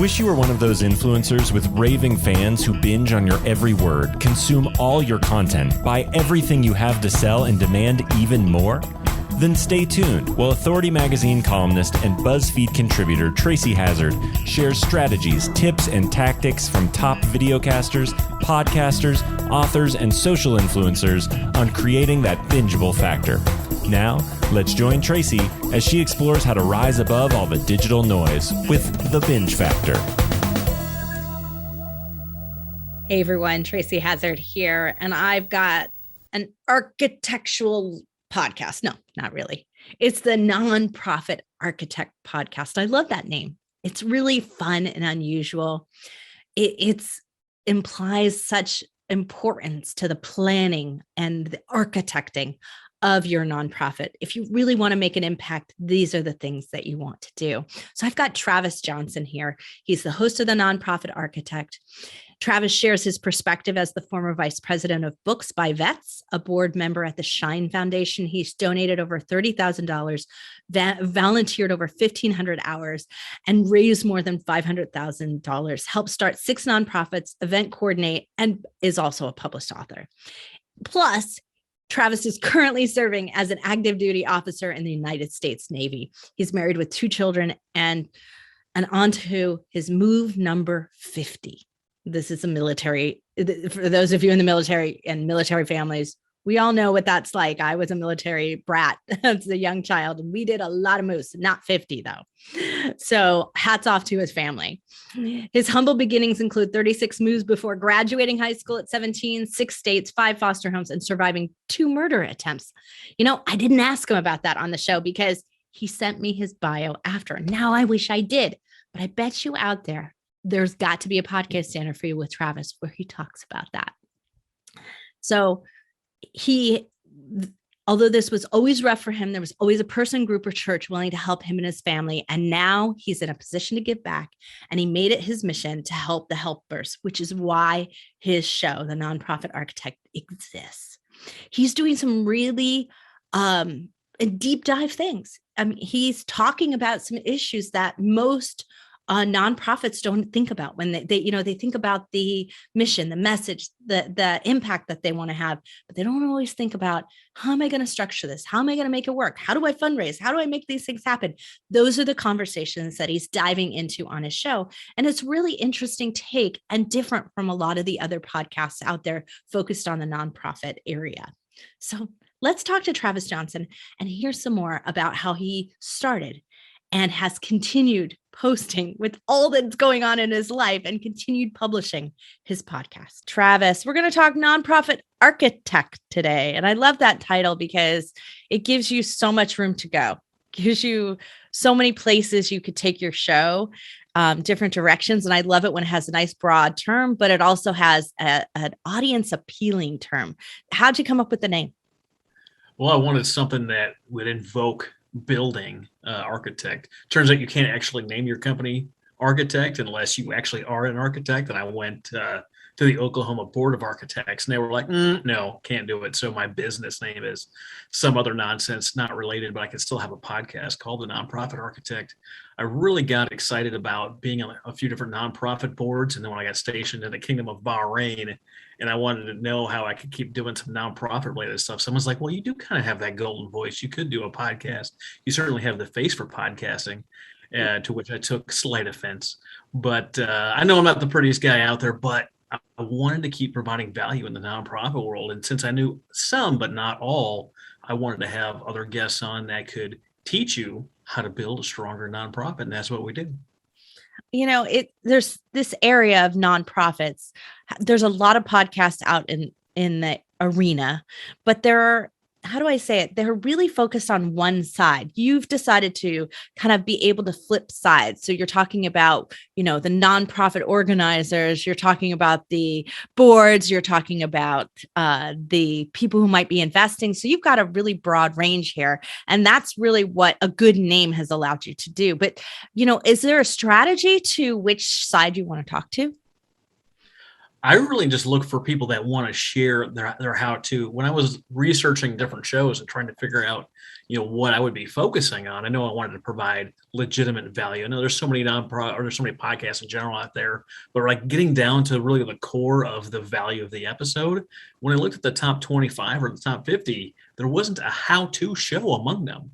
Wish you were one of those influencers with raving fans who binge on your every word, consume all your content, buy everything you have to sell, and demand even more? Then stay tuned while Authority Magazine columnist and BuzzFeed contributor Tracy Hazzard shares strategies, tips, and tactics from top videocasters, podcasters, authors, and social influencers on creating that bingeable factor. Now, let's join Tracy as she explores how to rise above all the digital noise with the Binge Factor. Hey everyone, Tracy Hazzard here, and I've got an architectural podcast. No, not really. It's the Nonprofit Architect Podcast. I love that name. It's really fun and unusual. It implies such importance to the planning and the architecting of your nonprofit. If you really want to make an impact, these are the things that you want to do. So I've got Travis Johnson here. He's the host of the Nonprofit Architect. Travis shares his perspective as the former vice president of Books by Vets, a board member at the Shine Foundation. He's donated over $30,000, volunteered over 1,500 hours, and raised more than $500,000, helped start 6 nonprofits, event coordinate, and is also a published author. Plus, Travis is currently serving as an active duty officer in the United States Navy. He's married with 2 children and on to his move number 50. This is a military, for those of you in the military and military families, we all know what that's like. I was a military brat as a young child, and we did a lot of moves, not 50 though. So hats off to his family. His humble beginnings include 36 moves before graduating high school at 17, 6 states, 5 foster homes, and surviving 2 murder attempts. You know, I didn't ask him about that on the show because he sent me his bio after. Now I wish I did, but I bet you out there's got to be a podcast standard for you with Travis where he talks about that. So although this was always rough for him, there was always a person, group, or church willing to help him and his family. And now he's in a position to give back, and he made it his mission to help the helpers, which is why his show, The Nonprofit Architect, exists. He's doing some really deep dive things. I mean, he's talking about some issues that most nonprofits don't think about when they think about the mission, the message, the impact that they want to have, but they don't always think about, how am I going to structure this? How am I going to make it work? How do I fundraise? How do I make these things happen? Those are the conversations that he's diving into on his show. And it's really interesting take and different from a lot of the other podcasts out there focused on the nonprofit area. So let's talk to Travis Johnson and hear some more about how he started and has continued posting with all that's going on in his life and continued publishing his podcast. Travis, we're going to talk Nonprofit Architect today. And I love that title because it gives you so much room to go. It gives you so many places you could take your show, different directions. And I love it when it has a nice broad term, but it also has an audience appealing term. How'd you come up with the name? Well, I wanted something that would invoke building architect. Turns out you can't actually name your company architect unless you actually are an architect. And I went to the Oklahoma Board of Architects, and they were like, no, can't do it. So my business name is some other nonsense, not related, but I can still have a podcast called The Nonprofit Architect. I really got excited about being on a few different nonprofit boards. And then when I got stationed in the Kingdom of Bahrain, and I wanted to know how I could keep doing some nonprofit related stuff, someone's like, well, you do kind of have that golden voice. You could do a podcast. You certainly have the face for podcasting, to which I took slight offense. But I know I'm not the prettiest guy out there, but I wanted to keep providing value in the nonprofit world. And since I knew some, but not all, I wanted to have other guests on that could teach you how to build a stronger nonprofit. And that's what we do. You know, there's this area of nonprofits. There's a lot of podcasts out in the arena, but there are, how do I say it? They're really focused on one side. You've decided to kind of be able to flip sides. So you're talking about, the nonprofit organizers, you're talking about the boards, you're talking about the people who might be investing. So you've got a really broad range here. And that's really what a good name has allowed you to do. But, is there a strategy to which side you want to talk to? I really just look for people that want to share their how-to. When I was researching different shows and trying to figure out, what I would be focusing on. I know I wanted to provide legitimate value. I know there's so many there's so many podcasts in general out there, but like getting down to really the core of the value of the episode. When I looked at the top 25 or the top 50, there wasn't a how-to show among them.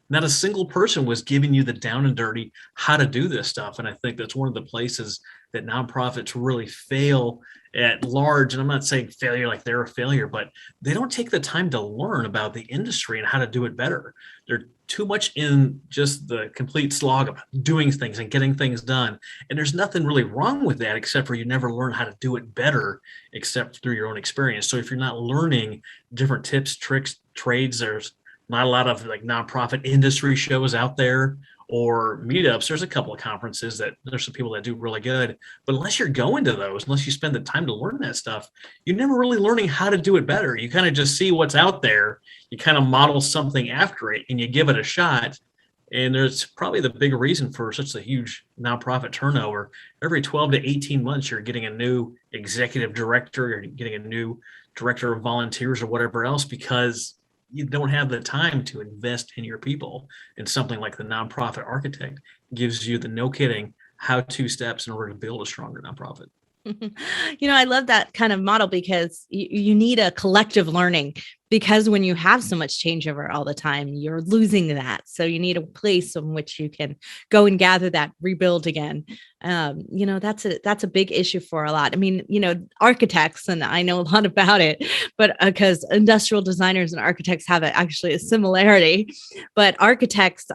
Not a single person was giving you the down and dirty how to do this stuff. And I think that's one of the places that nonprofits really fail at large. And I'm not saying failure like they're a failure, but they don't take the time to learn about the industry and how to do it better. They're too much in just the complete slog of doing things and getting things done. And there's nothing really wrong with that, except for you never learn how to do it better, except through your own experience. So if you're not learning different tips, tricks, trades, there's not a lot of like nonprofit industry shows out there or meetups. There's a couple of conferences that there's some people that do really good, but unless you're going to those, unless you spend the time to learn that stuff, you're never really learning how to do it better. You kind of just see what's out there. You kind of model something after it and you give it a shot. And there's probably the big reason for such a huge nonprofit turnover. Every 12 to 18 months, you're getting a new executive director, you're getting a new director of volunteers or whatever else, because you don't have the time to invest in your people. And something like the nonprofit architect gives you the no kidding how-to steps in order to build a stronger nonprofit. I love that kind of model because you need a collective learning, because when you have so much changeover all the time, you're losing that. So you need a place in which you can go and gather that, rebuild again. That's a big issue for a lot. I mean, architects, and I know a lot about it, but because industrial designers and architects have actually a similarity, but architects,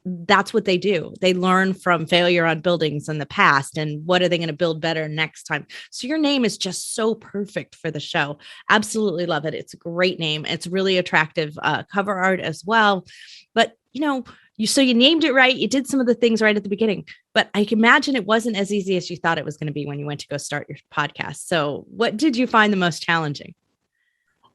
that's what they do. They learn from failure on buildings in the past and what are they going to build better next time. So your name is just so perfect for the show. Absolutely love it. It's a great name. It's really attractive cover art as well. But, you named it right. You did some of the things right at the beginning, but I can imagine it wasn't as easy as you thought it was going to be when you went to go start your podcast. So what did you find the most challenging?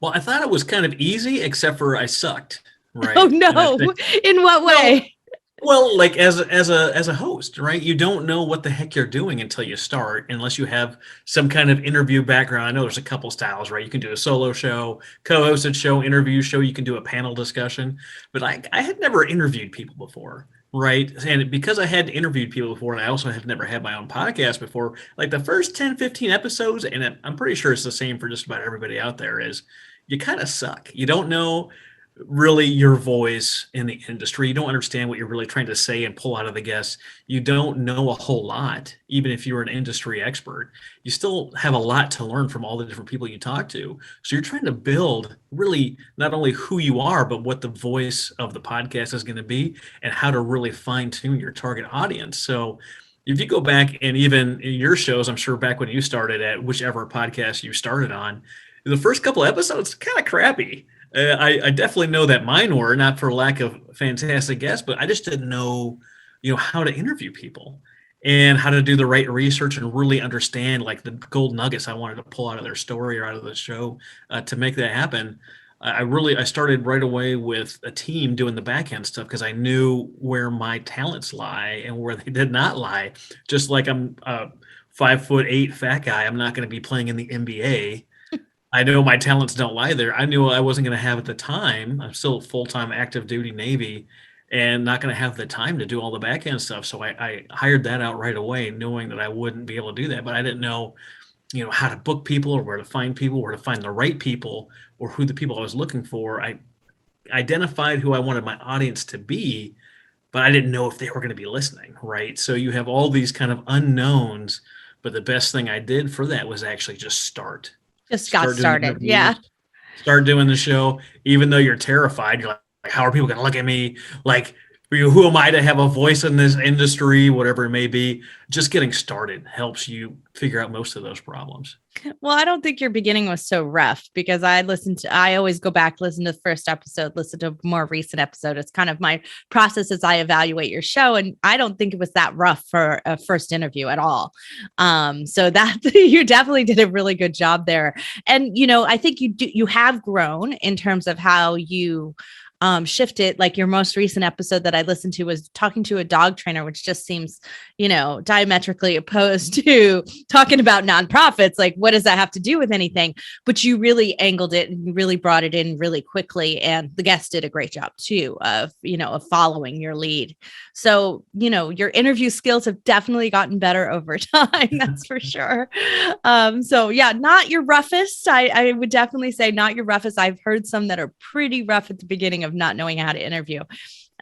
Well, I thought it was kind of easy, except for I sucked. Right. Oh, no. In what way? Well, like as a host, right? You don't know what the heck you're doing until you start, unless you have some kind of interview background. I know there's a couple styles, right? You can do a solo show, co-hosted show, interview show. You can do a panel discussion. But I had never interviewed people before, right? And because I had interviewed people before, and I also have never had my own podcast before, like the first 10, 15 episodes, and I'm pretty sure it's the same for just about everybody out there, is you kind of suck. You don't know really your voice in the industry. You don't understand what you're really trying to say and pull out of the guests. You don't know a whole lot, even if you're an industry expert. You still have a lot to learn from all the different people you talk to. So you're trying to build really not only who you are, but what the voice of the podcast is going to be and how to really fine tune your target audience. So if you go back, and even in your shows, I'm sure back when you started at whichever podcast you started on, the first couple of episodes kind of crappy. I definitely know that mine were, not for lack of fantastic guests, but I just didn't know, how to interview people and how to do the right research and really understand like the gold nuggets I wanted to pull out of their story or out of the show to make that happen. I started right away with a team doing the back end stuff because I knew where my talents lie and where they did not lie. Just like I'm a 5'8" fat guy, I'm not going to be playing in the NBA. I know my talents don't lie there. I knew I wasn't going to have at the time. I'm still full-time active duty Navy and not going to have the time to do all the back end stuff. So I hired that out right away, knowing that I wouldn't be able to do that. But I didn't know, how to book people or where to find people, where to find the right people or who the people I was looking for. I identified who I wanted my audience to be, but I didn't know if they were going to be listening, right? So you have all these kind of unknowns, but the best thing I did for that was actually just start. Just got started. Yeah. Start doing the show, even though you're terrified. You're like, how are people going to look at me? Like, who am I to have a voice in this industry, whatever it may be? Just getting started helps you figure out most of those problems. Well, I don't think your beginning was so rough because I always go back, listen to the first episode, listen to a more recent episode. It's kind of my process as I evaluate your show. And I don't think it was that rough for a first interview at all. So that you definitely did a really good job there. And, I think you have grown in terms of how you shifted. Like your most recent episode that I listened to was talking to a dog trainer, which just seems, diametrically opposed to talking about nonprofits. Like, what does that have to do with anything? But you really angled it and you really brought it in really quickly. And the guest did a great job too of following your lead. So, your interview skills have definitely gotten better over time. That's for sure. So yeah, not your roughest. I would definitely say not your roughest. I've heard some that are pretty rough at the beginning of not knowing how to interview,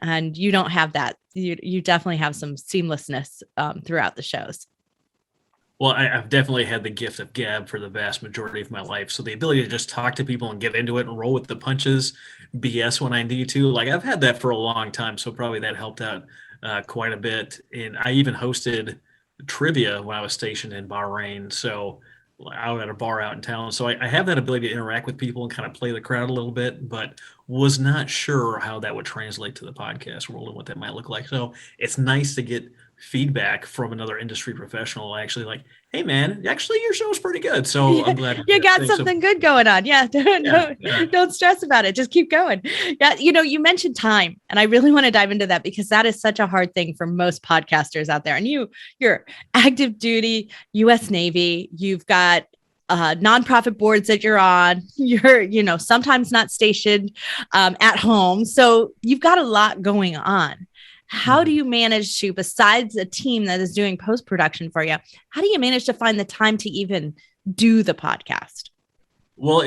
and you don't have that. You definitely have some seamlessness throughout the shows. Well, I've definitely had the gift of gab for the vast majority of my life. So the ability to just talk to people and get into it and roll with the punches, BS when I need to, like I've had that for a long time. So probably that helped out quite a bit. And I even hosted trivia when I was stationed in Bahrain. So out at a bar out in town. So I have that ability to interact with people and kind of play the crowd a little bit, but was not sure how that would translate to the podcast world and what that might look like. So it's nice to get feedback from another industry professional actually like, hey man, actually your show's pretty good. So I'm glad you got something good going on. Yeah. Don't stress about it. Just keep going. Yeah. You mentioned time, and I really want to dive into that because that is such a hard thing for most podcasters out there. And you're active duty, US Navy, you've got nonprofit boards that you're on, you're, sometimes not stationed at home. So you've got a lot going on. How do you manage to, besides a team that is doing post-production for you, how do you manage to find the time to even do the podcast? Well,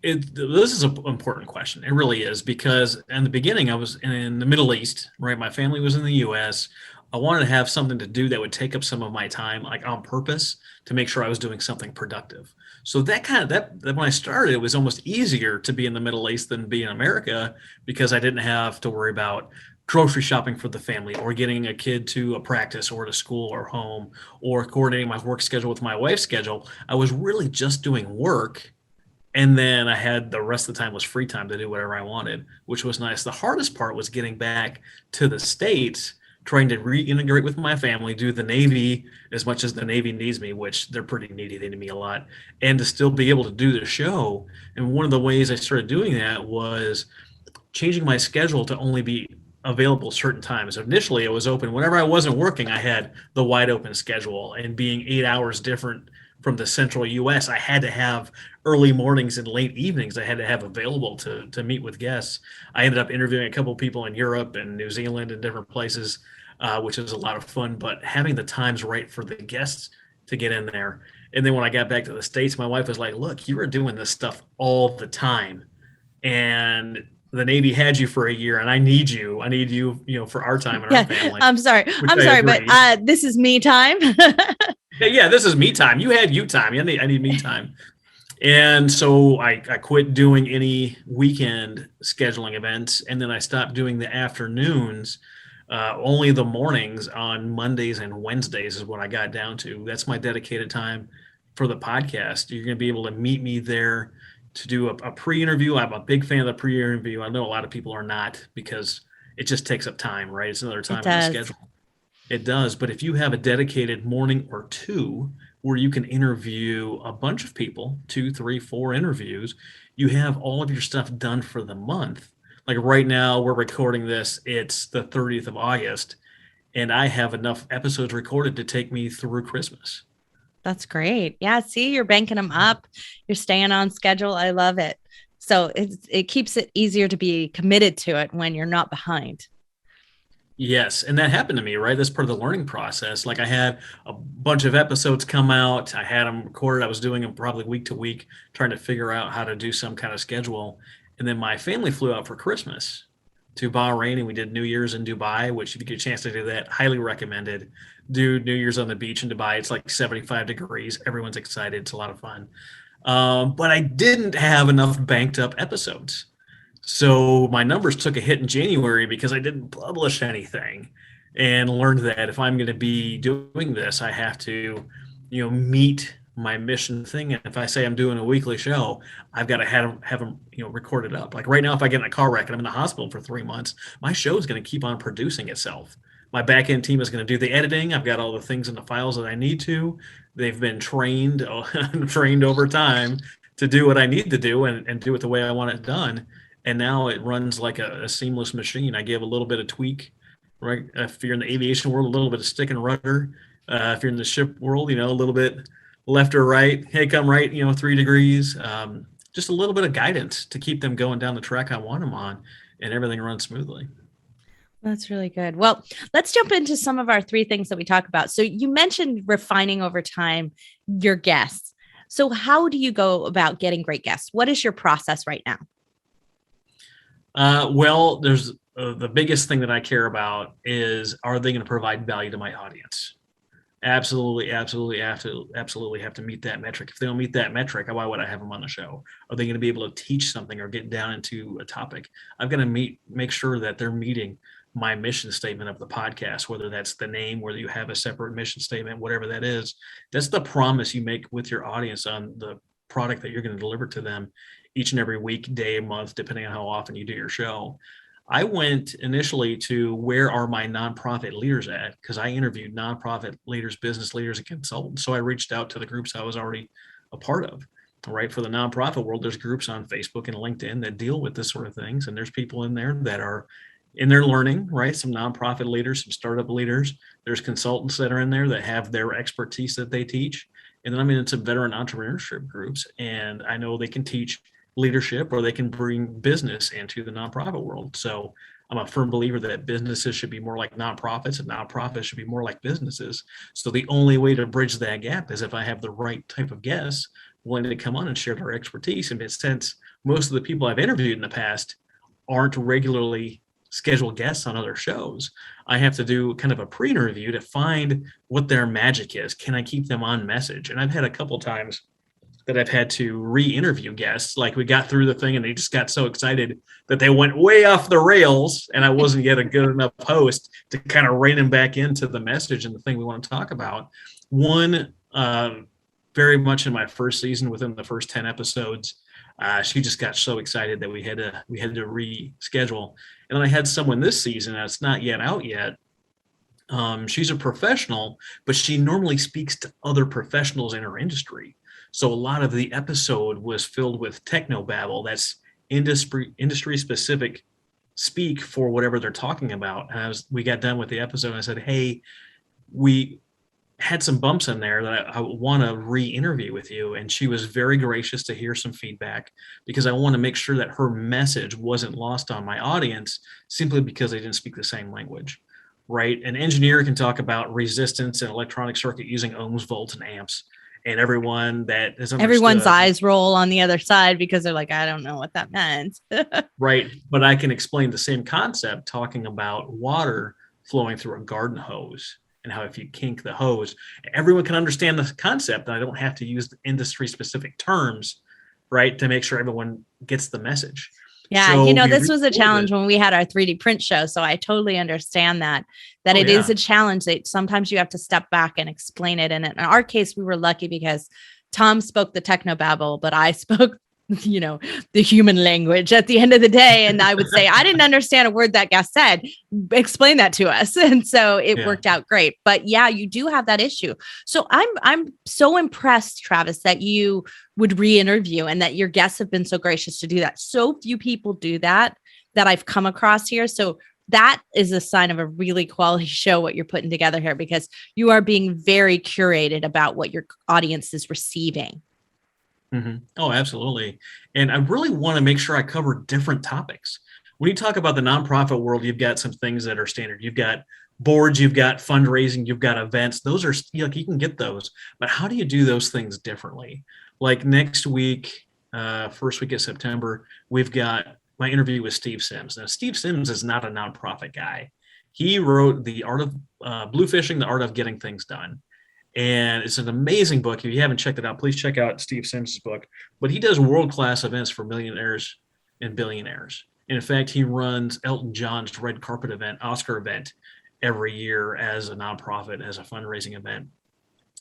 this is an important question. It really is, because in the beginning I was in the Middle East, right? My family was in the US. I wanted to have something to do that would take up some of my time, like on purpose, to make sure I was doing something productive. So that when I started, it was almost easier to be in the Middle East than be in America, because I didn't have to worry about grocery shopping for the family, or getting a kid to a practice or to school or home, or coordinating my work schedule with my wife's schedule. I was really just doing work. And then I had the rest of the time was free time to do whatever I wanted, which was nice. The hardest part was getting back to the States, trying to reintegrate with my family, do the Navy as much as the Navy needs me, which they're pretty needy. They need me a lot. And to still be able to do the show. And one of the ways I started doing that was changing my schedule to only be available certain times. Initially, it was open. Whenever I wasn't working, I had the wide open schedule, and being 8 hours different from the central US, I had to have early mornings and late evenings I had to have available to meet with guests. I ended up interviewing a couple of people in Europe and New Zealand and different places, which was a lot of fun, but having the times right for the guests to get in there. And then when I got back to the States, my wife was like, look, you were doing this stuff all the time, and the Navy had you for a year, and I need you, for our time and our family. I'm sorry, but this is me time. yeah, this is me time. You had you time. I need me time. And so I quit doing any weekend scheduling events, and then I stopped doing the afternoons. Only the mornings on Mondays and Wednesdays is what I got down to. That's my dedicated time for the podcast. You're going to be able to meet me there to do a pre-interview. I'm a big fan of the pre-interview. I know a lot of people are not, because it just takes up time, right? It's another time in the schedule. It does. But if you have a dedicated morning or two where you can interview a bunch of people, 2, 3, 4 interviews, you have all of your stuff done for the month. Like right now, we're recording this. It's the 30th of August, and I have enough episodes recorded to take me through Christmas. That's great. Yeah. See, you're banking them up. You're staying on schedule. I love it. So it keeps it easier to be committed to it when you're not behind. Yes. And that happened to me, right? That's part of the learning process. Like I had a bunch of episodes come out. I had them recorded. I was doing them probably week to week, trying to figure out how to do some kind of schedule. And then my family flew out for Christmas to Bahrain, and we did New Year's in Dubai, which if you get a chance to do that, highly recommended. Do New Year's on the beach in Dubai. It's like 75 degrees. Everyone's excited. It's a lot of fun. But I didn't have enough banked up episodes. So my numbers took a hit in January because I didn't publish anything, and learned that if I'm going to be doing this, I have to, meet my mission thing. And if I say I'm doing a weekly show, I've got to have them, recorded up. Like right now, if I get in a car wreck and I'm in the hospital for 3 months, my show is going to keep on producing itself. My back end team is going to do the editing. I've got all the things in the files that I need to. They've been trained over time to do what I need to do and do it the way I want it done. and now it runs like a seamless machine. I give a little bit of tweak, right? If you're in the aviation world, a little bit of stick and rudder. If you're in the ship world, a little bit left or right. Hey, come right, 3 degrees. Just a little bit of guidance to keep them going down the track I want them on, and everything runs smoothly. That's really good. Well, let's jump into some of our 3 things that we talk about. So you mentioned refining over time your guests. So how do you go about getting great guests? What is your process right now? Well, there's the biggest thing that I care about is, are they going to provide value to my audience? Absolutely have to meet that metric. If they don't meet that metric, why would I have them on the show? Are they going to be able to teach something or get down into a topic? I've got to make sure that they're meeting my mission statement of the podcast, whether that's the name, whether you have a separate mission statement, whatever that is. That's the promise you make with your audience on the product that you're going to deliver to them each and every week, day, month, depending on how often you do your show. I went initially to, where are my nonprofit leaders at? Because I interviewed nonprofit leaders, business leaders, and consultants. So I reached out to the groups I was already a part of. Right. For the nonprofit world, there's groups on Facebook and LinkedIn that deal with this sort of things. And there's people in there that are in their learning, right? Some nonprofit leaders, some startup leaders. There's consultants that are in there that have their expertise that they teach. And then I'm in some veteran entrepreneurship groups, and I know they can teach leadership or they can bring business into the nonprofit world. So I'm a firm believer that businesses should be more like nonprofits and nonprofits should be more like businesses. So the only way to bridge that gap is if I have the right type of guests willing to come on and share their expertise. And since most of the people I've interviewed in the past aren't regularly scheduled guests on other shows, I have to do kind of a pre-interview to find what their magic is. Can I keep them on message? And I've had a couple times that I've had to re-interview guests. Like, we got through the thing and they just got so excited that they went way off the rails, and I wasn't yet a good enough host to kind of rein them back into the message and the thing we want to talk about. One, very much in my first season, within the first 10 episodes, she just got so excited that we had to reschedule. And then I had someone this season that's not yet out yet. She's a professional, but she normally speaks to other professionals in her industry. So a lot of the episode was filled with technobabble. That's industry specific speak for whatever they're talking about. And we got done with the episode and I said, hey, we had some bumps in there that I want to re-interview with you. And she was very gracious to hear some feedback, because I want to make sure that her message wasn't lost on my audience simply because they didn't speak the same language, right? An engineer can talk about resistance and electronic circuit using ohms, volts, and amps. And everyone's eyes roll on the other side because they're like, I don't know what that meant. Right. But I can explain the same concept talking about water flowing through a garden hose, and how if you kink the hose, everyone can understand the concept. And I don't have to use the industry specific terms, right, to make sure everyone gets the message. Yeah, so this was a challenge when we had our 3D print show. So I totally understand that it is a challenge that sometimes you have to step back and explain it. And in our case, we were lucky because Tom spoke the technobabble, but I spoke, the human language at the end of the day. And I would say, I didn't understand a word that guest said. Explain that to us. And so it worked out great. But yeah, you do have that issue. So I'm so impressed, Travis, that you would re-interview and that your guests have been so gracious to do that. So few people do that I've come across here. So that is a sign of a really quality show, what you're putting together here, because you are being very curated about what your audience is receiving. Mm-hmm. Oh, absolutely. And I really want to make sure I cover different topics. When you talk about the nonprofit world, you've got some things that are standard. You've got boards, you've got fundraising, you've got events. Those are, you can get those, but how do you do those things differently? Like next week, first week of September, we've got my interview with Steve Sims. Now, Steve Sims is not a nonprofit guy. He wrote The Art of Bluefishing, The Art of Getting Things Done. And it's an amazing book. If you haven't checked it out, please check out Steve Sims' book. But he does world-class events for millionaires and billionaires. And in fact, he runs Elton John's red carpet event, Oscar event, every year as a nonprofit, as a fundraising event.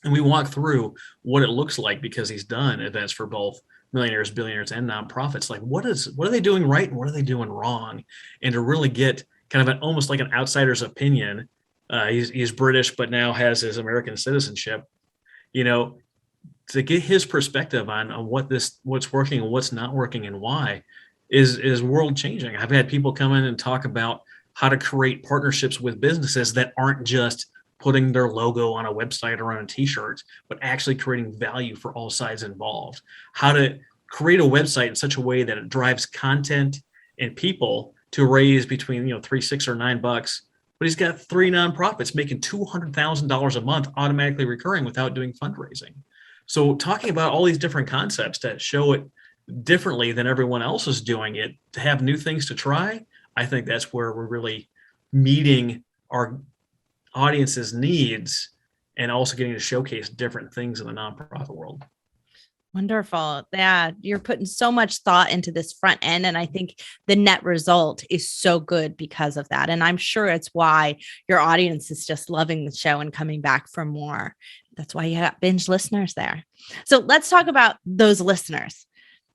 And we walk through what it looks like, because he's done events for both millionaires, billionaires, and nonprofits. Like, what are they doing right and what are they doing wrong? And to really get kind of almost like an outsider's opinion. He's British, but now has his American citizenship, to get his perspective on what's working and what's not working and why. is world changing. I've had people come in and talk about how to create partnerships with businesses that aren't just putting their logo on a website or on a t-shirt, but actually creating value for all sides involved. How to create a website in such a way that it drives content and people to raise between, $3, $6, or $9, but he's got 3 nonprofits making $200,000 a month automatically recurring without doing fundraising. So talking about all these different concepts that show it differently than everyone else is doing it, to have new things to try, I think that's where we're really meeting our audience's needs and also getting to showcase different things in the nonprofit world. Wonderful. Yeah, you're putting so much thought into this front end. And I think the net result is so good because of that. And I'm sure it's why your audience is just loving the show and coming back for more. That's why you got binge listeners there. So let's talk about those listeners.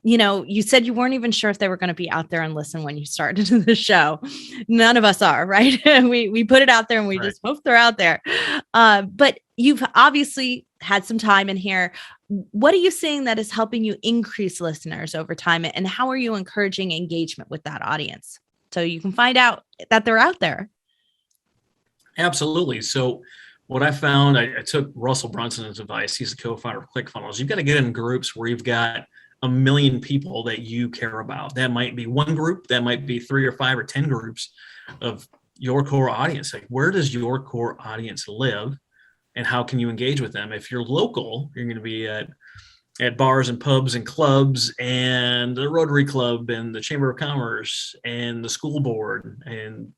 You said you weren't even sure if they were going to be out there and listen when you started the show. None of us are, right? we put it out there and we just hope they're out there. But you've obviously had some time in here. What are you seeing that is helping you increase listeners over time? And how are you encouraging engagement with that audience so you can find out that they're out there? Absolutely. So what I found, I took Russell Brunson's advice. He's the co-founder of ClickFunnels. You've got to get in groups where you've got 1 million people that you care about. That might be one group, that might be 3 or 5 or 10 groups of your core audience. Like, where does your core audience live and how can you engage with them? If you're local, you're going to be at bars and pubs and clubs and the Rotary Club and the Chamber of Commerce and the school board and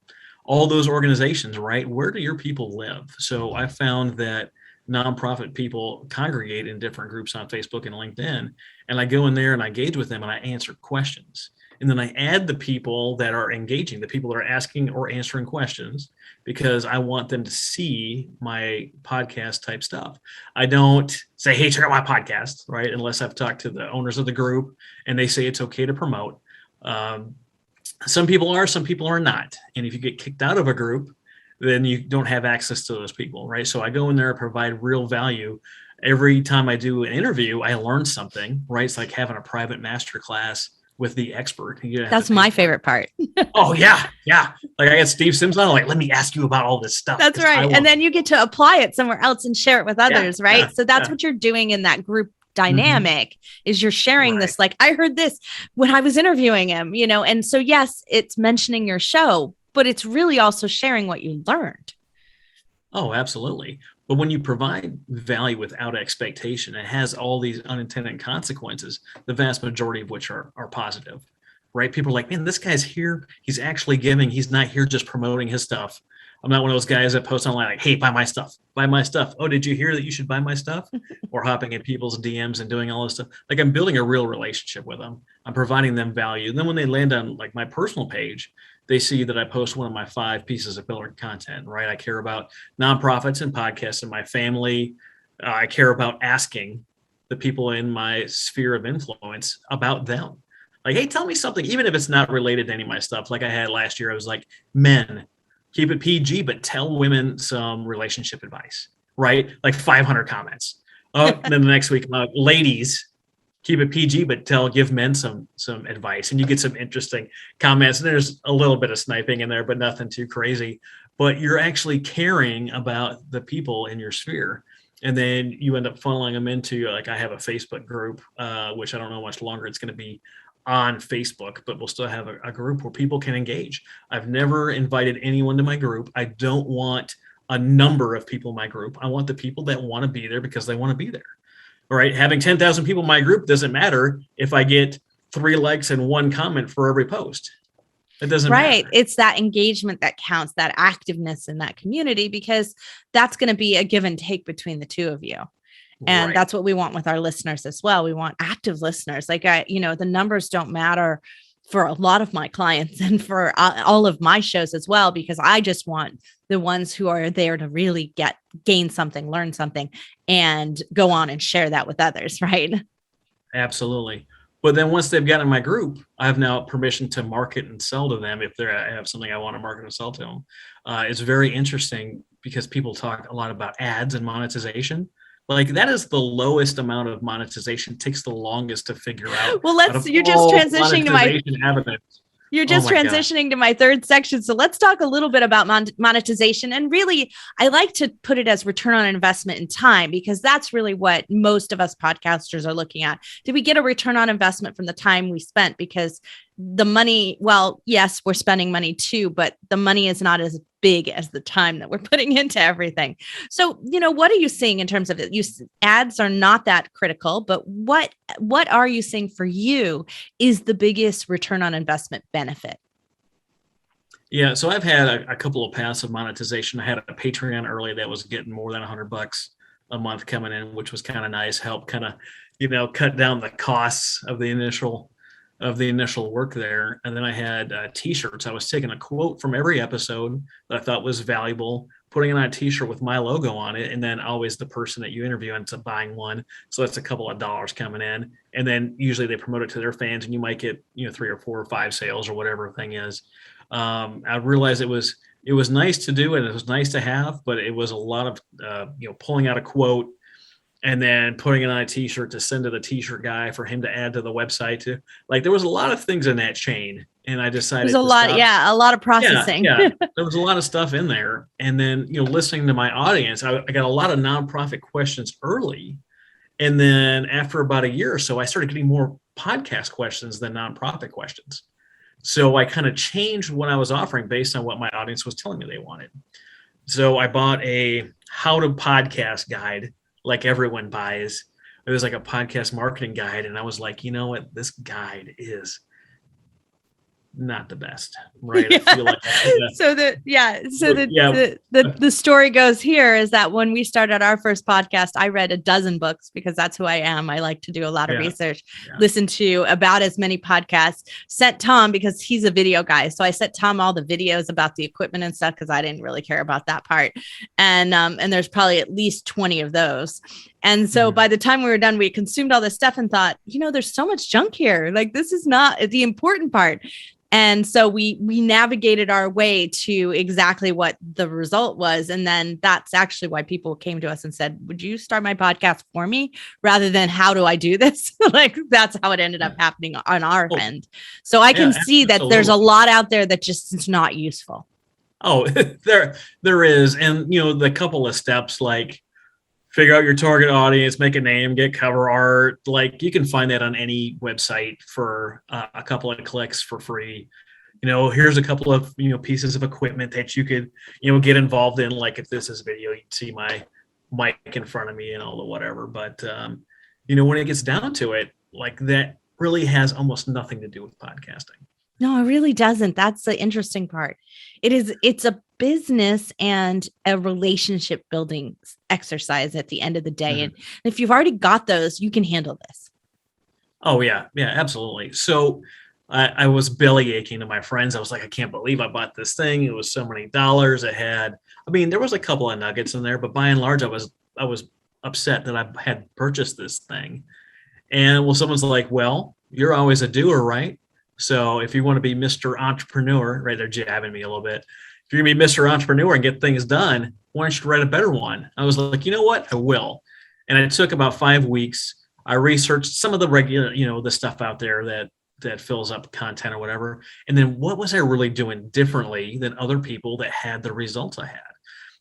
all those organizations, right? Where do your people live? So I found that nonprofit people congregate in different groups on Facebook and LinkedIn. And I go in there and I engage with them and I answer questions. And then I add the people that are engaging, the people that are asking or answering questions, because I want them to see my podcast type stuff. I don't say, hey, check out my podcast, right? Unless I've talked to the owners of the group and they say it's okay to promote. Some people are, some people are not. And if you get kicked out of a group, then you don't have access to those people, right? So I go in there and provide real value. Every time I do an interview, I learn something, right? It's like having a private masterclass with the expert. That's my favorite part. Oh, yeah. Yeah. Like I got Steve Sims on, like, let me ask you about all this stuff. That's right. And then you get to apply it somewhere else and share it with others, right? So that's what you're doing in that group dynamic is you're sharing this. Like, I heard this when I was interviewing him, and so, yes, it's mentioning your show, but it's really also sharing what you learned. Oh, absolutely. But when you provide value without expectation, it has all these unintended consequences, the vast majority of which are positive, right? People are like, man, this guy's here. He's actually giving. He's not here just promoting his stuff. I'm not one of those guys that post online like, hey, buy my stuff, buy my stuff. Oh, did you hear that you should buy my stuff? Or hopping in people's DMs and doing all this stuff. Like, I'm building a real relationship with them. I'm providing them value. And then when they land on like my personal page, they see that I post one of my 5 pieces of pillar content, right? I care about nonprofits and podcasts and my family. I care about asking the people in my sphere of influence about them. Like, hey, tell me something, even if it's not related to any of my stuff. Like I had last year, I was like, men, keep it PG, but tell women some relationship advice, right? Like 500 comments. Then the next week, ladies, keep it PG, but give men some advice. And you get some interesting comments. And there's a little bit of sniping in there, but nothing too crazy. But you're actually caring about the people in your sphere. And then you end up funneling them into, like, I have a Facebook group, which I don't know how much longer it's going to be on Facebook, but we'll still have a group where people can engage. I've never invited anyone to my group. I don't want a number of people in my group. I want the people that want to be there because they want to be there. All right. Having 10,000 people in my group doesn't matter if I get 3 likes and 1 comment for every post. It doesn't matter. It's that engagement that counts, that activeness in that community, because that's going to be a give and take between the two of you. And that's what we want with our listeners as well. We want active listeners. Like, the numbers don't matter for a lot of my clients and for all of my shows as well, because I just want the ones who are there to really gain something, learn something, and go on and share that with others. Right. Absolutely. But then once they've gotten in my group, I have now permission to market and sell to them if I have something I want to market and sell to them. It's very interesting because people talk a lot about ads and monetization, Like that is the lowest amount of monetization, takes the longest to figure out. Well, Out of you're just all transitioning to my monetization avenues. You're Oh just my God. transitioning to my third section. So let's talk a little bit about monetization. And really, I like to put it as return on investment in time, because that's really what most of us podcasters are looking at. Did we get a return on investment from the time we spent? Because the money, well, yes, we're spending money too, but the money is not as big as the time that we're putting into everything. So, what are you seeing in terms of it? Ads are not that critical, but what are you seeing for you is the biggest return on investment benefit? Yeah, so I've had a couple of paths of monetization. I had a Patreon early that was getting more than $100 a month coming in, which was kind of nice. Help kind of, cut down the costs of the initial work there. And then I had T-shirts. I was taking a quote from every episode that I thought was valuable, putting it on a T-shirt with my logo on it, and then always the person that you interview ends up buying one. So that's a couple of dollars coming in, and then usually they promote it to their fans, and you might get 3 or 4 or 5 sales or whatever the thing is. I realized it was nice to do and it was nice to have, but it was a lot of pulling out a quote and then putting it on a T-shirt to send to the T-shirt guy for him to add to the website too. Like there was a lot of things in that chain, and I decided there's a lot, a lot of processing. Yeah, there was a lot of stuff in there, and then listening to my audience, I got a lot of nonprofit questions early, and then after about a year or so, I started getting more podcast questions than nonprofit questions. So I kind of changed what I was offering based on what my audience was telling me they wanted. So I bought a how to podcast guide, like everyone buys. It was like a podcast marketing guide. And I was like, you know what? This guide is not the best, right? Yeah. I feel like the story goes here is that when we started our first podcast, I read a dozen books because that's who I am. I like to do a lot of research, listen to about as many podcasts, sent Tom because he's a video guy. So I sent Tom all the videos about the equipment and stuff because I didn't really care about that part. And there's probably at least 20 of those. And so by the time we were done, we consumed all this stuff and thought, there's so much junk here. Like this is not the important part. And so we navigated our way to exactly what the result was. And then that's actually why people came to us and said, would you start my podcast for me rather than how do I do this? Like that's how it ended up happening on our end. So I can see that there's a lot out there that just is not useful. Oh, there is. And, the couple of steps like figure out your target audience, make a name, get cover art. Like you can find that on any website for a couple of clicks for free. Here's a couple of, pieces of equipment that you could, get involved in. Like if this is video, you'd see my mic in front of me and all the whatever. But, when it gets down to it, like that really has almost nothing to do with podcasting. No, it really doesn't. That's the interesting part. It's a business and a relationship building exercise at the end of the day. And if you've already got those, you can handle this. Oh yeah. Yeah, absolutely. So I was belly aching to my friends. I was like, I can't believe I bought this thing. It was so many dollars. There was a couple of nuggets in there, but by and large, I was upset that I had purchased this thing. And someone's like, well, you're always a doer, right? So if you want to be Mr. Entrepreneur, right, they're jabbing me a little bit. If you're going to be Mr. Entrepreneur and get things done, why don't you write a better one? I was like, you know what? I will. And it took about 5 weeks. I researched some of the regular, the stuff out there that fills up content or whatever. And then what was I really doing differently than other people that had the results I had?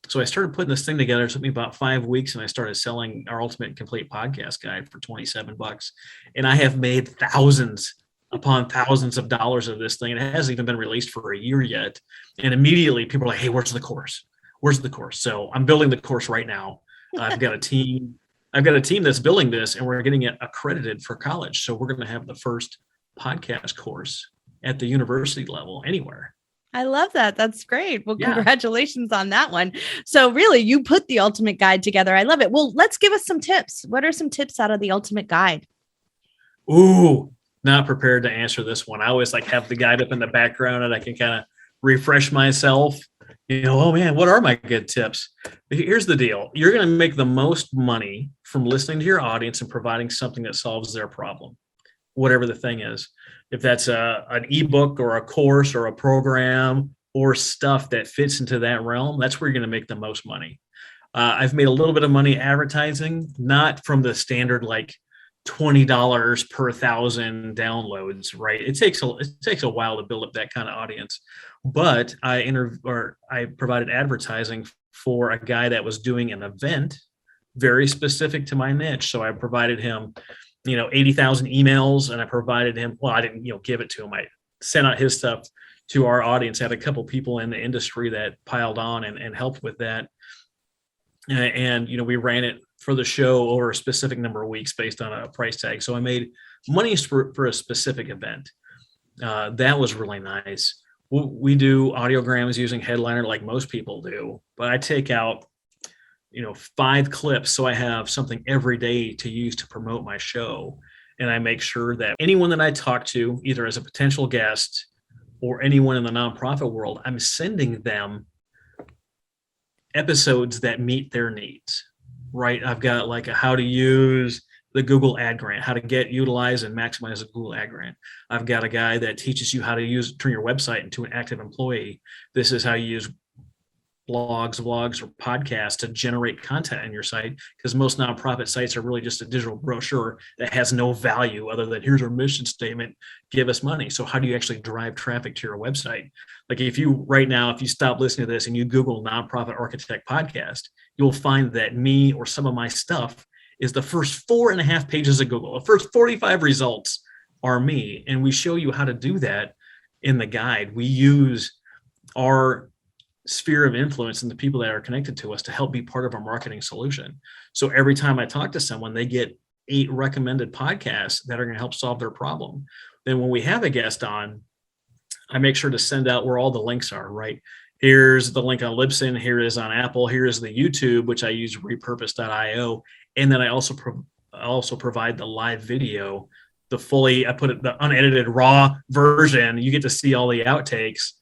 So I started putting this thing together. It took me about 5 weeks, and I started selling our Ultimate Complete Podcast Guide for $27. And I have made thousands upon thousands of dollars of this thing. And it hasn't even been released for a year yet. And immediately people are like, hey, where's the course? Where's the course? So I'm building the course right now. I've got a team that's building this, and we're getting it accredited for college. So we're going to have the first podcast course at the university level anywhere. I love that. That's great. Well, congratulations on that one. So really, you put the Ultimate Guide together. I love it. Well, let's give us some tips. What are some tips out of the Ultimate Guide? Ooh, not prepared to answer this one. I always have the guide up in the background and I can kind of refresh myself. Oh man, what are my good tips? Here's the deal. You're going to make the most money from listening to your audience and providing something that solves their problem, whatever the thing is. If that's an ebook or a course or a program or stuff that fits into that realm, that's where you're going to make the most money. I've made a little bit of money advertising, not from the standard like $20 per 1,000 downloads, right? It takes a while to build up that kind of audience. But I provided advertising for a guy that was doing an event very specific to my niche. So I provided him, 80,000 emails, and I provided him, well, I didn't, give it to him. I sent out his stuff to our audience. I had a couple people in the industry that piled on and helped with that. And we ran it for the show over a specific number of weeks based on a price tag. So I made money for a specific event. That was really nice. We do audiograms using Headliner like most people do, but I take out 5 clips, so I have something every day to use to promote my show. And I make sure that anyone that I talk to, either as a potential guest or anyone in the nonprofit world, I'm sending them episodes that meet their needs, right? I've got like a how to use the Google ad grant, how to utilize and maximize the Google ad grant. I've got a guy that teaches you how to turn your website into an active employee. This is how you use blogs, vlogs, or podcasts to generate content on your site, because most nonprofit sites are really just a digital brochure that has no value other than here's our mission statement, give us money. So how do you actually drive traffic to your website? Like if you stop listening to this and you Google Nonprofit Architect Podcast, you'll find that me or some of my stuff is the first 4.5 pages of Google. The first 45 results are me. And we show you how to do that in the guide. We use our sphere of influence and the people that are connected to us to help be part of our marketing solution. So every time I talk to someone, they get 8 recommended podcasts that are going to help solve their problem. Then when we have a guest on, I make sure to send out where all the links are, right? Here's the link on Libsyn, here is on Apple, here is the YouTube, which I use repurpose.io. And then I also provide the live video, the unedited raw version. You get to see all the outtakes.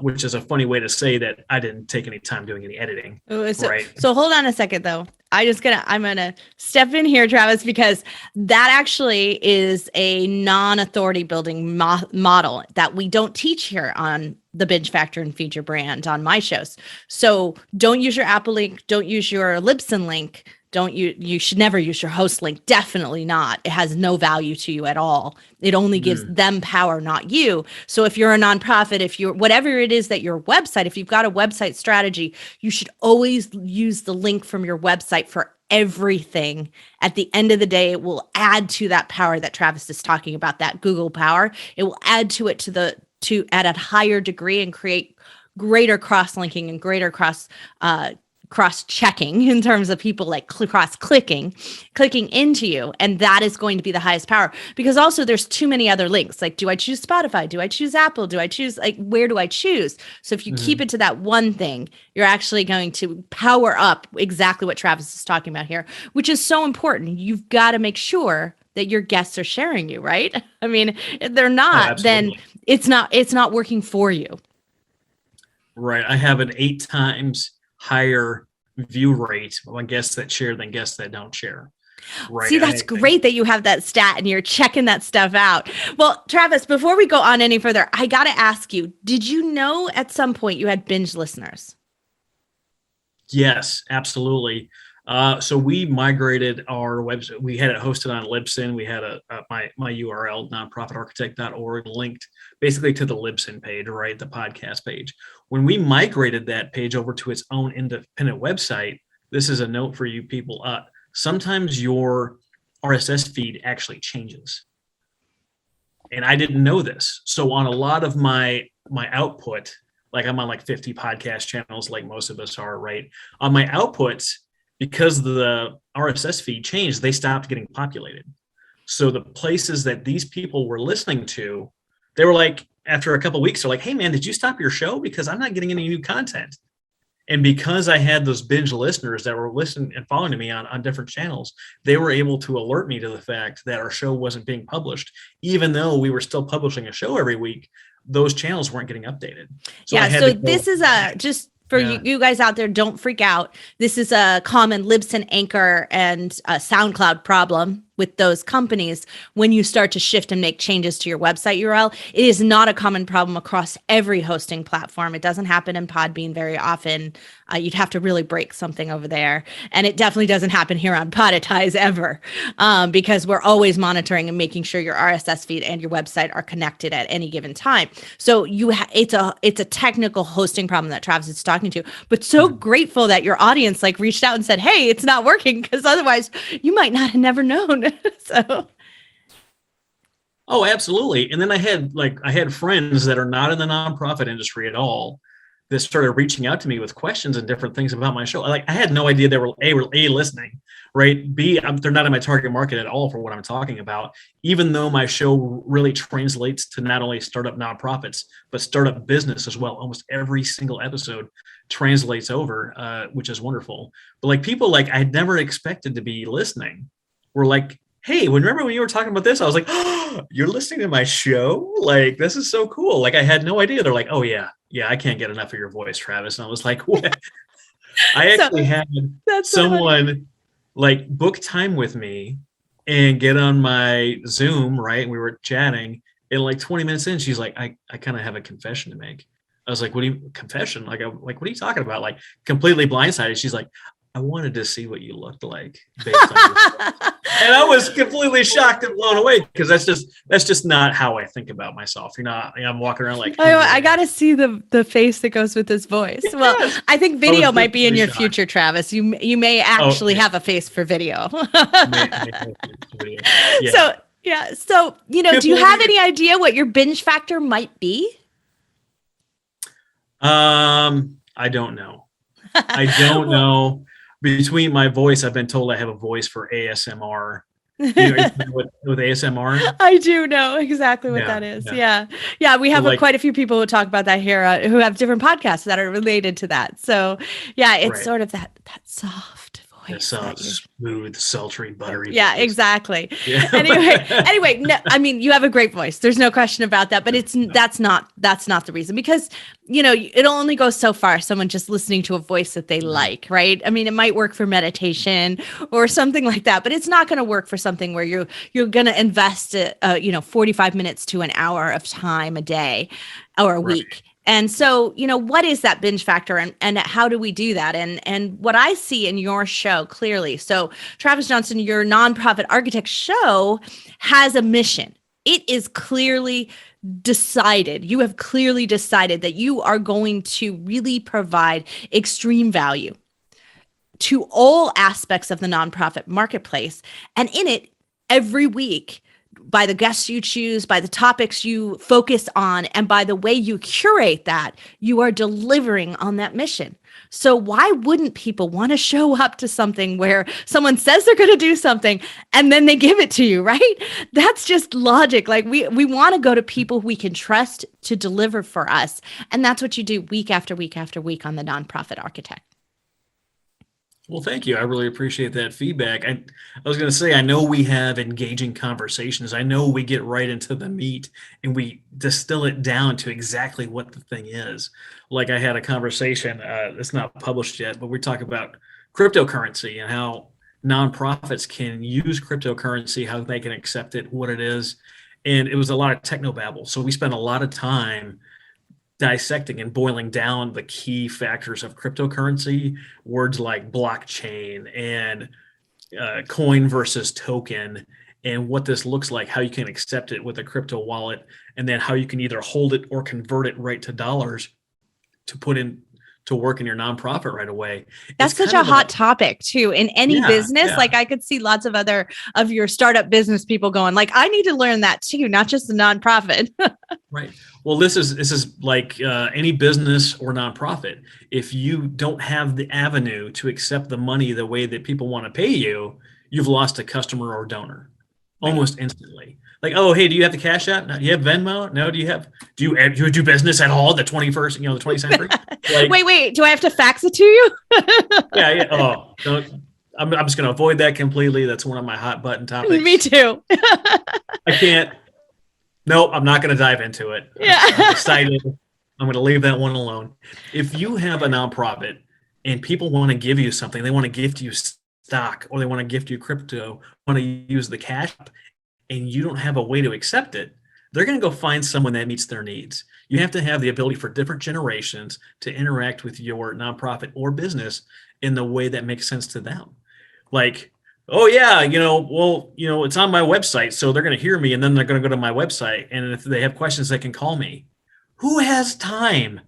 Which is a funny way to say that I didn't take any time doing any editing. Right. So hold on a second though. I'm gonna step in here, Travis, because that actually is a non-authority building model that we don't teach here on the Binge Factor and Feed Your Brand on my shows. So don't use your Apple link. Don't use your Libsyn link. You should never use your host link. Definitely not. It has no value to you at all. It only gives them power, not you. So if you're a nonprofit, whatever it is that your website, if you've got a website strategy, you should always use the link from your website for everything. At the end of the day, it will add to that power that Travis is talking about, that Google power. It will add to it at a higher degree and create greater cross-linking and greater cross-checking in terms of people like clicking into you. And that is going to be the highest power, because also there's too many other links. Like, do I choose Spotify? Do I choose Apple? Do I choose, where do I choose? So if you keep it to that one thing, you're actually going to power up exactly what Travis is talking about here, which is so important. You've got to make sure that your guests are sharing you, right? I mean, if they're not, then it's not working for you. Right. I have an 8 times higher view rate on guests that share than guests that don't share. Right. See, that's great that you have that stat and you're checking that stuff out. Well, Travis, before we go on any further, I got to ask you, did you know at some point you had binge listeners? Yes, absolutely. So we migrated our website. We had it hosted on Libsyn. We had my URL, nonprofitarchitect.org, linked basically to the Libsyn page, right? The podcast page. When we migrated that page over to its own independent website, this is a note for you people. Sometimes your RSS feed actually changes. And I didn't know this. So on a lot of my output, like I'm on like 50 podcast channels, like most of us are, right? On my outputs, because the RSS feed changed, they stopped getting populated. So the places that these people were listening to, they were like, after a couple of weeks, they're like, hey man, did you stop your show? Because I'm not getting any new content. And because I had those binge listeners that were listening and following me on different channels, they were able to alert me to the fact that our show wasn't being published. Even though we were still publishing a show every week, those channels weren't getting updated. So this is just for you guys out there, don't freak out. This is a common Libsyn, Anchor, and SoundCloud problem. with those companies when you start to shift and make changes to your website URL. It is not a common problem across every hosting platform. It doesn't happen in Podbean very often. You'd have to really break something over there. And it definitely doesn't happen here on Podetize ever, because we're always monitoring and making sure your RSS feed and your website are connected at any given time. So it's a technical hosting problem that Travis is talking to, but so grateful that your audience like reached out and said, hey, it's not working, because otherwise you might not have never known. So. Oh, absolutely. And then I had friends that are not in the nonprofit industry at all that started reaching out to me with questions and different things about my show. Like, I had no idea they were A, listening, right? B, they're not in my target market at all for what I'm talking about, even though my show really translates to not only startup nonprofits, but startup business as well. Almost every single episode translates over, which is wonderful. But like, people like I never expected to be listening were like, hey, remember when you were talking about this? I was like, oh, you're listening to my show? Like, this is so cool. Like, I had no idea. They're like, oh, yeah, I can't get enough of your voice, Travis. And I was like, what? I actually had someone like book time with me and get on my Zoom, right? And we were chatting. And like 20 minutes in, she's like, I kind of have a confession to make. I was like, what do you confession? Like, what are you talking about? Like, completely blindsided. She's like, I wanted to see what you looked like based on your and I was completely shocked and blown away, because that's just not how I think about myself. I'm walking around like, I got to see the face that goes with this voice. Yes. Well, I think video might be in your future, Travis. You may actually have a face for video. Yeah. So, do you have any idea what your binge factor might be? I don't know. I don't know. Between my voice, I've been told I have a voice for ASMR. With ASMR? I do know exactly what that is. Yeah. We have quite a few people who talk about that here, who have different podcasts that are related to that. So yeah, it's sort of that soft voice. Soft, smooth, sultry, buttery. Yeah, voice. Exactly. Yeah. Anyway, no, I mean, you have a great voice. There's no question about that, but that's not the reason, because it'll only go so far, someone just listening to a voice that they like, right? I mean, it might work for meditation or something like that, but it's not going to work for something where you're going to invest 45 minutes to an hour of time a day or a week. And so, what is that binge factor, and how do we do that? And what I see in your show clearly, so Travis Johnson, your nonprofit architect show has a mission. It is clearly decided. You have clearly decided that you are going to really provide extreme value to all aspects of the nonprofit marketplace. And in it, every week, by the guests you choose, by the topics you focus on, and by the way you curate that, you are delivering on that mission. So why wouldn't people want to show up to something where someone says they're going to do something and then they give it to you, right? That's just logic. Like we want to go to people we can trust to deliver for us. And that's what you do week after week after week on the Nonprofit Architect. Well, thank you. I really appreciate that feedback. I was going to say, I know we have engaging conversations. I know we get right into the meat and we distill it down to exactly what the thing is. Like, I had a conversation, it's not published yet, but we talk about cryptocurrency and how nonprofits can use cryptocurrency, how they can accept it, what it is. And it was a lot of technobabble. So we spent a lot of time dissecting and boiling down the key factors of cryptocurrency, words like blockchain and coin versus token, and what this looks like, how you can accept it with a crypto wallet, and then how you can either hold it or convert it right to dollars to put in to work in your nonprofit right away. That's such a hot topic too in any business. Yeah. Like, I could see lots of other of your startup business people going like, I need to learn that too, not just the nonprofit. Right. Well, this is like any business or nonprofit. If you don't have the avenue to accept the money the way that people want to pay you, you've lost a customer or donor almost instantly. Like, oh, hey, do you have the Cash App? No, do you have Venmo? No, do you do business at all? The 21st, the 20th century? Like, wait, do I have to fax it to you? Yeah. Oh, I'm just going to avoid that completely. That's one of my hot button topics. Me too. I can't. Nope, I'm not going to dive into it. Yeah. I'm decided I'm going to leave that one alone. If you have a nonprofit and people want to give you something, they want to gift you stock, or they want to gift you crypto, want to use the Cash App, and you don't have a way to accept it, they're going to go find someone that meets their needs. You have to have the ability for different generations to interact with your nonprofit or business in the way that makes sense to them. Like, oh yeah, it's on my website, so they're going to hear me, and then they're going to go to my website, and if they have questions, they can call me. Who has time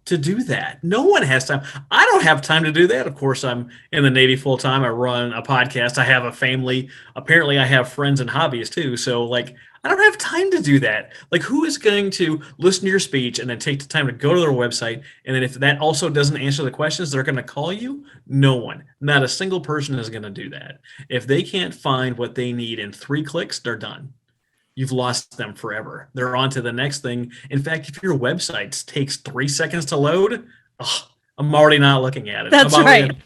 to do that? No one has time. I don't have time to do that. Of course, I'm in the Navy full time. I run a podcast. I have a family. Apparently, I have friends and hobbies too. So, like, I don't have time to do that. Like, who is going to listen to your speech and then take the time to go to their website? And then if that also doesn't answer the questions, they're going to call you? No one. Not a single person is going to do that. If they can't find what they need in 3 clicks, they're done. You've lost them forever. They're on to the next thing. In fact, if your website takes 3 seconds to load, I'm already not looking at it. That's right.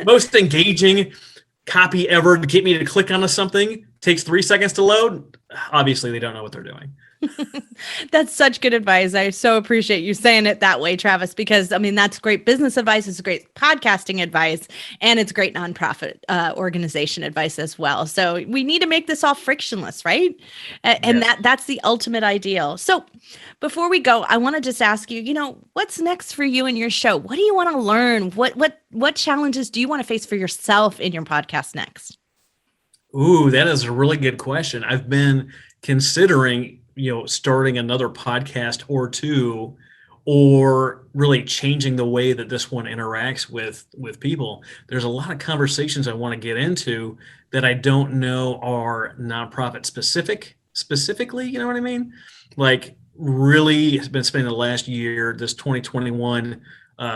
Most engaging copy ever to get me to click onto something takes 3 seconds to load. Obviously, they don't know what they're doing. That's such good advice. I so appreciate you saying it that way, Travis, because I mean, that's great business advice. It's great podcasting advice, and it's great nonprofit organization advice as well. So we need to make this all frictionless, right? And that's the ultimate ideal. So before we go, I want to just ask you, what's next for you and your show? What do you want to learn? What challenges do you want to face for yourself in your podcast next? Ooh, that is a really good question. I've been considering starting another podcast or two, or really changing the way that this one interacts with people. There's a lot of conversations I want to get into that I don't know are nonprofit specifically, you know what I mean? Like, really has been spending the last year, this 2021,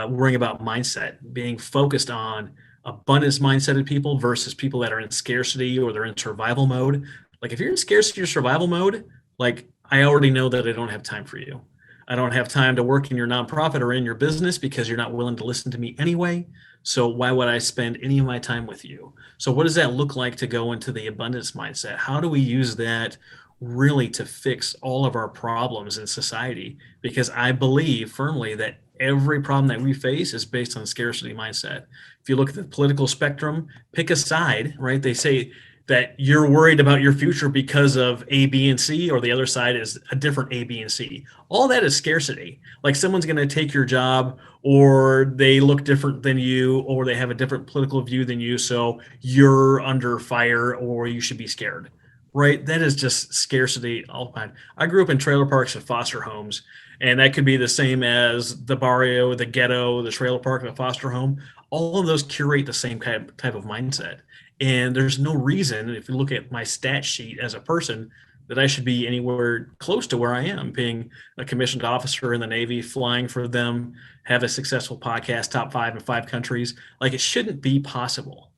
worrying about mindset, being focused on abundance mindset of people versus people that are in scarcity or they're in survival mode. Like, if you're in scarcity or survival mode, like, I already know that I don't have time for you. I don't have time to work in your nonprofit or in your business because you're not willing to listen to me anyway. So why would I spend any of my time with you? So what does that look like to go into the abundance mindset? How do we use that really to fix all of our problems in society? Because I believe firmly that every problem that we face is based on scarcity mindset. If you look at the political spectrum, pick a side, right? They say that you're worried about your future because of A, B, and C, or the other side is a different A, B, and C. All that is scarcity. Like, someone's going to take your job, or they look different than you, or they have a different political view than you, so you're under fire, or you should be scared, right? That is just scarcity all the time. I grew up in trailer parks and foster homes, and that could be the same as the barrio, the ghetto, the trailer park, the foster home. All of those curate the same type of mindset. And there's no reason, if you look at my stat sheet as a person, that I should be anywhere close to where I am, being a commissioned officer in the Navy, flying for them, have a successful podcast, top 5 in 5 countries. Like, it shouldn't be possible.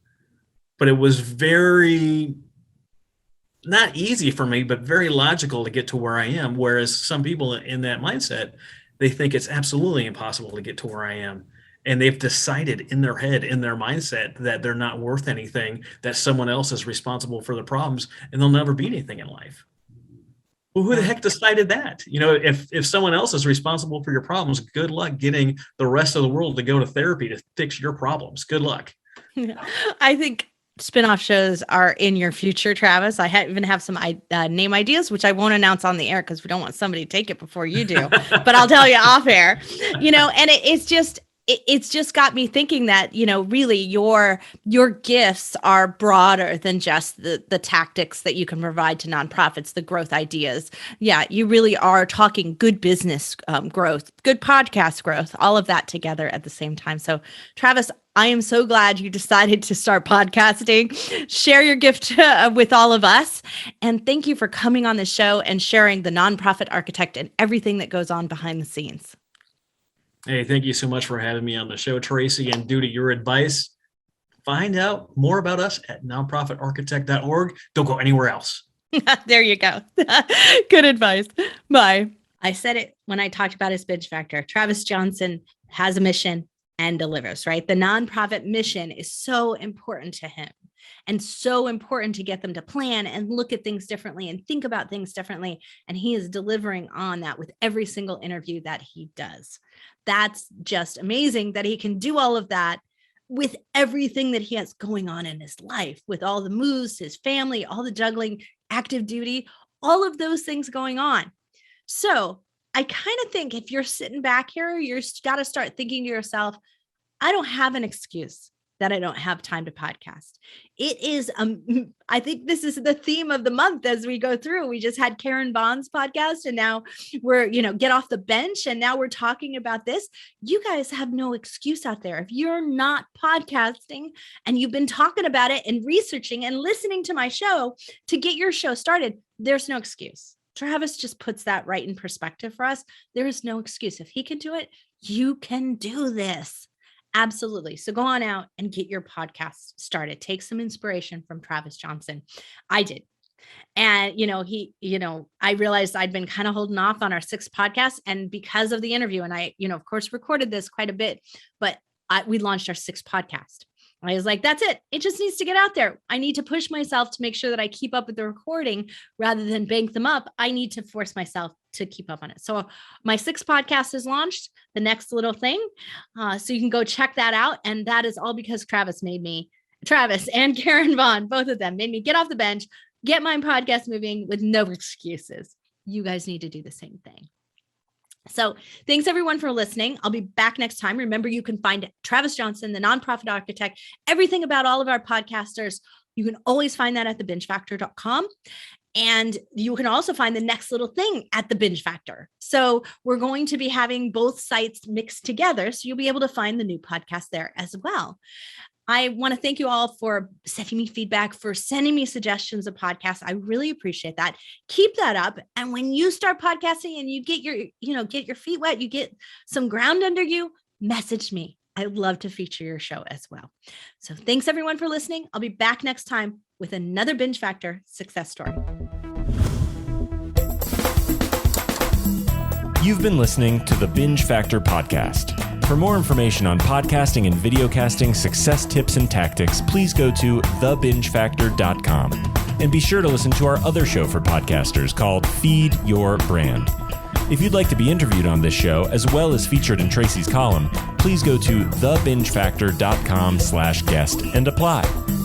But it was very, not easy for me, but very logical to get to where I am. Whereas some people in that mindset, they think it's absolutely impossible to get to where I am. And they've decided in their head, in their mindset, that they're not worth anything, that someone else is responsible for their problems, and they'll never be anything in life. Well, who the heck decided that? If someone else is responsible for your problems, good luck getting the rest of the world to go to therapy to fix your problems. Good luck. I think spinoff shows are in your future, Travis. I even have some name ideas, which I won't announce on the air because we don't want somebody to take it before you do. But I'll tell you off air, and it's just got me thinking that, really your gifts are broader than just the tactics that you can provide to nonprofits, the growth ideas. Yeah, you really are talking good business growth, good podcast growth, all of that together at the same time. So, Travis, I am so glad you decided to start podcasting, share your gift with all of us. And thank you for coming on the show and sharing the nonprofit architect and everything that goes on behind the scenes. Hey, thank you so much for having me on the show, Tracy. And due to your advice, find out more about us at nonprofitarchitect.org. Don't go anywhere else. There you go. Good advice. Bye. I said it when I talked about his Binge Factor. Travis Johnson has a mission and delivers, right? The nonprofit mission is so important to him, and so important to get them to plan and look at things differently and think about things differently. And he is delivering on that with every single interview that he does. That's just amazing that he can do all of that with everything that he has going on in his life, with all the moves, his family, all the juggling, active duty, all of those things going on. So I kind of think if you're sitting back here, you've got to start thinking to yourself, I don't have an excuse that I don't have time to podcast. It is, I think this is the theme of the month as we go through. We just had Karen Bond's podcast, and now we're, get off the bench. And now we're talking about this. You guys have no excuse out there. If you're not podcasting and you've been talking about it and researching and listening to my show to get your show started, there's no excuse. Travis just puts that right in perspective for us. There is no excuse. If he can do it, you can do this. Absolutely. So go on out and get your podcast started. Take some inspiration from Travis Johnson. I did. And, I realized I'd been kind of holding off on our 6th podcast, and because of the interview, and I, of course, recorded this quite a bit, but we launched our 6th podcast. I was like, that's it. It just needs to get out there. I need to push myself to make sure that I keep up with the recording rather than bank them up. I need to force myself to keep up on it. So my 6th podcast is launched, the next little thing. So you can go check that out. And that is all because Travis and Karen Vaughn, both of them made me get off the bench, get my podcast moving with no excuses. You guys need to do the same thing. So thanks everyone for listening. I'll be back next time. Remember, you can find Travis Johnson, the nonprofit architect, everything about all of our podcasters. You can always find that at thebingefactor.com. And you can also find the next little thing at the Binge Factor. So we're going to be having both sites mixed together. So you'll be able to find the new podcast there as well. I want to thank you all for sending me feedback, for sending me suggestions of podcasts. I really appreciate that. Keep that up. And when you start podcasting and you get your feet wet, you get some ground under you, message me. I'd love to feature your show as well. So thanks everyone for listening. I'll be back next time with another Binge Factor success story. You've been listening to the Binge Factor podcast. For more information on podcasting and videocasting success tips and tactics, please go to thebingefactor.com. And be sure to listen to our other show for podcasters called Feed Your Brand. If you'd like to be interviewed on this show, as well as featured in Tracy's column, please go to thebingefactor.com/guest and apply.